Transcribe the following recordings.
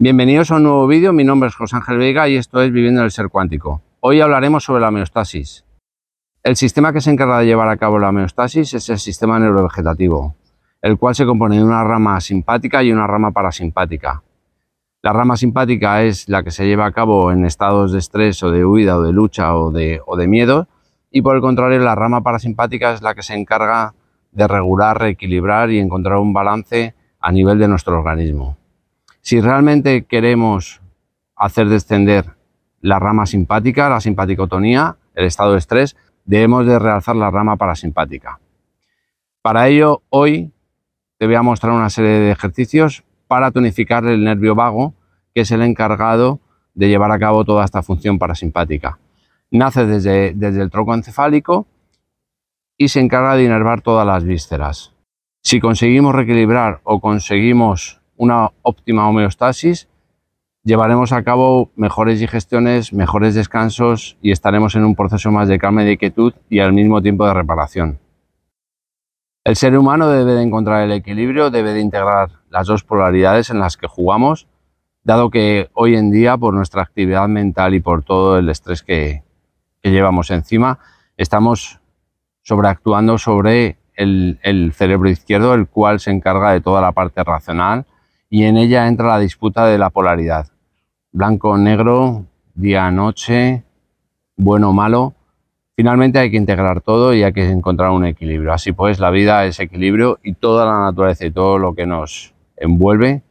Bienvenidos a un nuevo vídeo, mi nombre es José Ángel Veiga y esto es Viviendo en el Ser Cuántico. Hoy hablaremos sobre la homeostasis. El sistema que se encarga de llevar a cabo la homeostasis es el sistema neurovegetativo, el cual se compone de una rama simpática y una rama parasimpática. La rama simpática es la que se lleva a cabo en estados de estrés o de huida o de lucha o de miedo, y por el contrario la rama parasimpática es la que se encarga de regular, reequilibrar y encontrar un balance a nivel de nuestro organismo. Si realmente queremos hacer descender la rama simpática, la simpaticotonía, el estado de estrés, debemos de realzar la rama parasimpática. Para ello, hoy te voy a mostrar una serie de ejercicios para tonificar el nervio vago, que es el encargado de llevar a cabo toda esta función parasimpática. Nace desde el tronco encefálico y se encarga de inervar todas las vísceras. Si conseguimos reequilibrar o conseguimos una óptima homeostasis, llevaremos a cabo mejores digestiones, mejores descansos y estaremos en un proceso más de calma y de quietud y al mismo tiempo de reparación. El ser humano debe de encontrar el equilibrio, debe de integrar las dos polaridades en las que jugamos, dado que hoy en día, por nuestra actividad mental y por todo el estrés que llevamos encima, estamos sobreactuando sobre el cerebro izquierdo, el cual se encarga de toda la parte racional, y en ella entra la disputa de la polaridad. Blanco o negro, día, noche, bueno o malo. Finalmente hay que integrar todo y hay que encontrar un equilibrio. Así pues, la vida es equilibrio y toda la naturaleza y todo lo que nos envuelve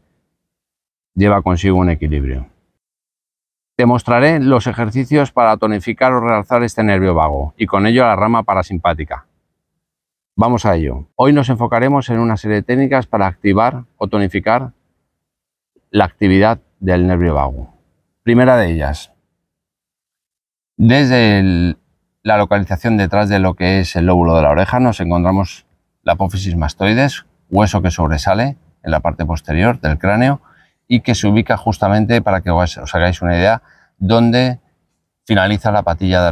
lleva consigo un equilibrio. Te mostraré los ejercicios para tonificar o realzar este nervio vago y con ello la rama parasimpática. Vamos a ello. Hoy nos enfocaremos en una serie de técnicas para activar o tonificar la actividad del nervio vago. Primera de ellas, desde la localización detrás de lo que es el lóbulo de la oreja nos encontramos la apófisis mastoides, hueso que sobresale en la parte posterior del cráneo y que se ubica justamente, para que os hagáis una idea, donde finaliza la patilla de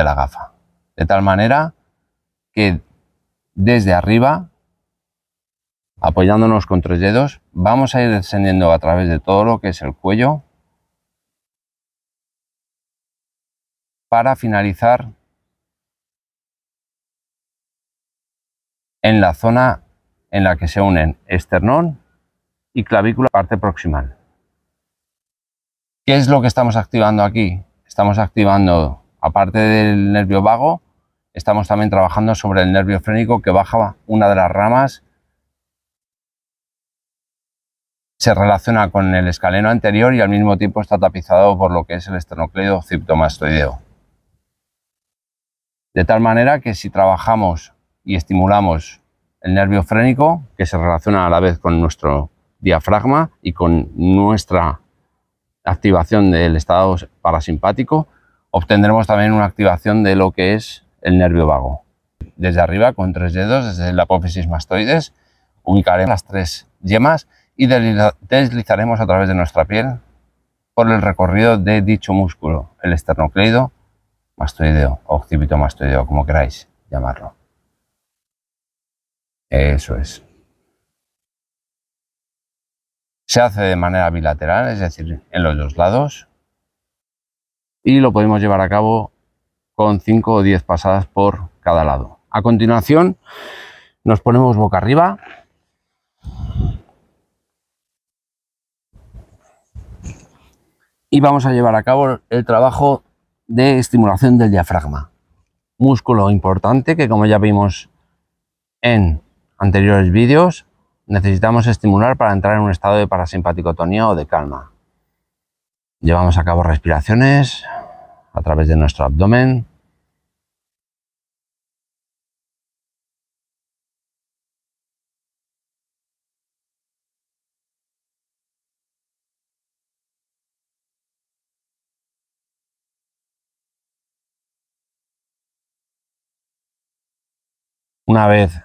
la gafa. De tal manera que desde arriba, apoyándonos con 3 dedos, vamos a ir descendiendo a través de todo lo que es el cuello para finalizar en la zona en la que se unen esternón y clavícula, parte proximal. ¿Qué es lo que estamos activando aquí? Estamos activando, aparte del nervio vago, estamos también trabajando sobre el nervio frénico, que baja una de las ramas. Se relaciona con el escaleno anterior y al mismo tiempo está tapizado por lo que es el esternocleido occipitomastoideo. De tal manera que si trabajamos y estimulamos el nervio frénico, que se relaciona a la vez con nuestro diafragma y con nuestra activación del estado parasimpático, obtendremos también una activación de lo que es el nervio vago. Desde arriba, con 3 dedos, desde la apófisis mastoides, ubicaremos las 3 yemas y deslizaremos a través de nuestra piel por el recorrido de dicho músculo, el esternocleido mastoideo o occipitomastoideo, como queráis llamarlo. Eso es. Se hace de manera bilateral, es decir, en los 2 lados, y lo podemos llevar a cabo con 5 o 10 pasadas por cada lado. A continuación, nos ponemos boca arriba y vamos a llevar a cabo el trabajo de estimulación del diafragma, músculo importante que, como ya vimos en anteriores vídeos, necesitamos estimular para entrar en un estado de parasimpaticotonía o de calma. Llevamos a cabo respiraciones a través de nuestro abdomen. Una vez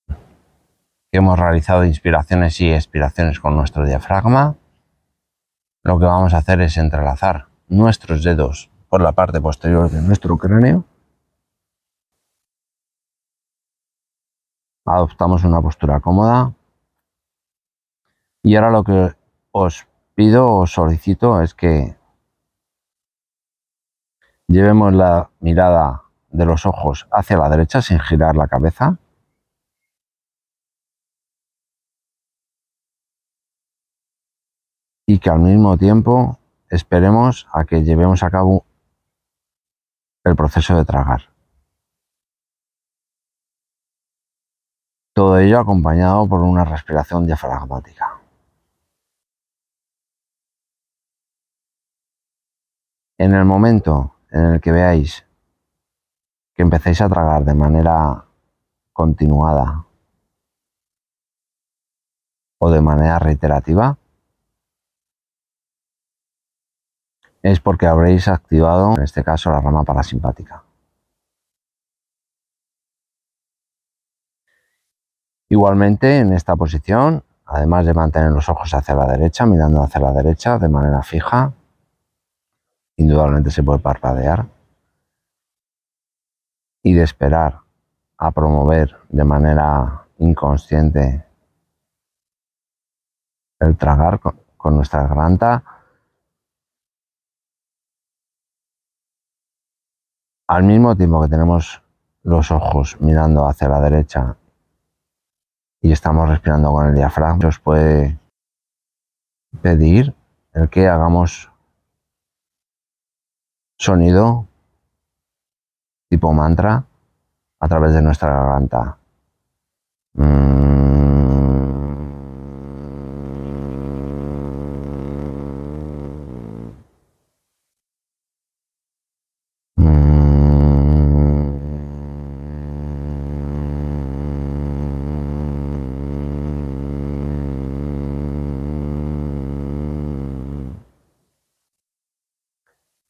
que hemos realizado inspiraciones y expiraciones con nuestro diafragma, lo que vamos a hacer es entrelazar nuestros dedos por la parte posterior de nuestro cráneo. Adoptamos una postura cómoda. Y ahora lo que os pido o solicito es que llevemos la mirada de los ojos hacia la derecha sin girar la cabeza. Y que al mismo tiempo esperemos a que llevemos a cabo el proceso de tragar. Todo ello acompañado por una respiración diafragmática. En el momento en el que veáis que empecéis a tragar de manera continuada o de manera reiterativa, es porque habréis activado, en este caso, la rama parasimpática. Igualmente, en esta posición, además de mantener los ojos hacia la derecha, mirando hacia la derecha de manera fija, indudablemente se puede parpadear, y de esperar a promover de manera inconsciente el tragar con nuestra garganta, al mismo tiempo que tenemos los ojos mirando hacia la derecha y estamos respirando con el diafragma, os puede pedir el que hagamos sonido tipo mantra a través de nuestra garganta.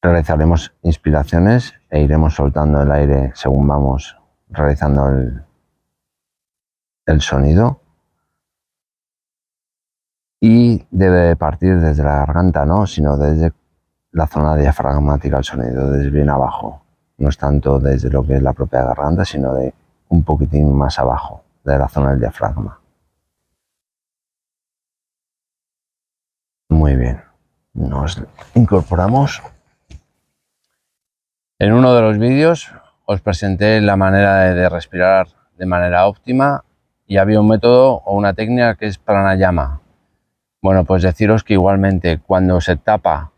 Realizaremos inspiraciones e iremos soltando el aire según vamos realizando el sonido. Y debe partir desde la garganta, no, sino desde la zona diafragmática el sonido, desde bien abajo. No es tanto desde lo que es la propia garganta, sino de un poquitín más abajo, de la zona del diafragma. Muy bien. Nos incorporamos. En uno de los vídeos os presenté la manera de respirar de manera óptima y había un método o una técnica que es pranayama. Bueno, pues deciros que igualmente cuando se tapa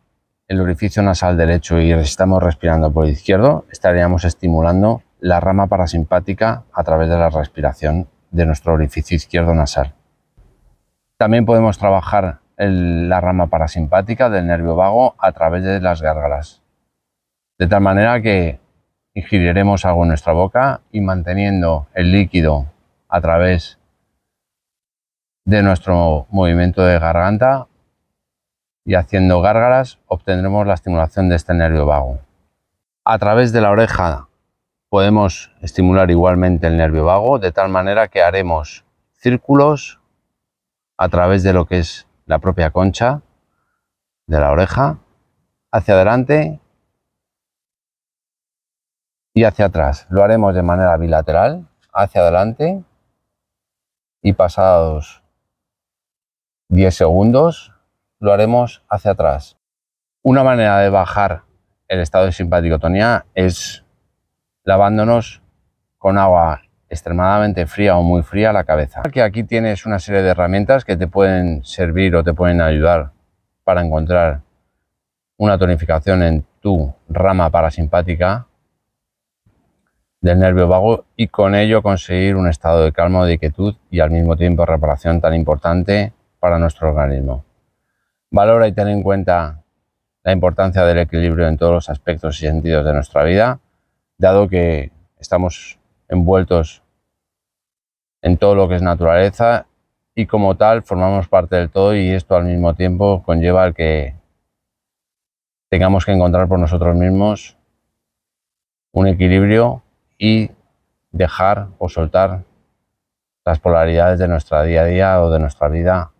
el orificio nasal derecho y estamos respirando por el izquierdo, estaríamos estimulando la rama parasimpática a través de la respiración de nuestro orificio izquierdo nasal. También podemos trabajar la rama parasimpática del nervio vago a través de las gárgaras, de tal manera que ingeriremos algo en nuestra boca y manteniendo el líquido a través de nuestro movimiento de garganta y haciendo gárgaras obtendremos la estimulación de este nervio vago. A través de la oreja podemos estimular igualmente el nervio vago de tal manera que haremos círculos a través de lo que es la propia concha de la oreja hacia adelante y hacia atrás. Lo haremos de manera bilateral, hacia adelante y pasados 10 segundos lo haremos hacia atrás. Una manera de bajar el estado de simpaticotonía es lavándonos con agua extremadamente fría o muy fría la cabeza. Que aquí tienes una serie de herramientas que te pueden servir o te pueden ayudar para encontrar una tonificación en tu rama parasimpática del nervio vago y con ello conseguir un estado de calma o de quietud y al mismo tiempo reparación tan importante para nuestro organismo. Valora y ten en cuenta la importancia del equilibrio en todos los aspectos y sentidos de nuestra vida, dado que estamos envueltos en todo lo que es naturaleza y como tal formamos parte del todo y esto al mismo tiempo conlleva el que tengamos que encontrar por nosotros mismos un equilibrio y dejar o soltar las polaridades de nuestra día a día o de nuestra vida.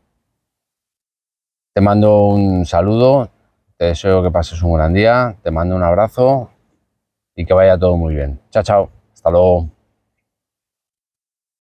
Te mando un saludo, te deseo que pases un gran día, te mando un abrazo y que vaya todo muy bien. Chao, chao, hasta luego.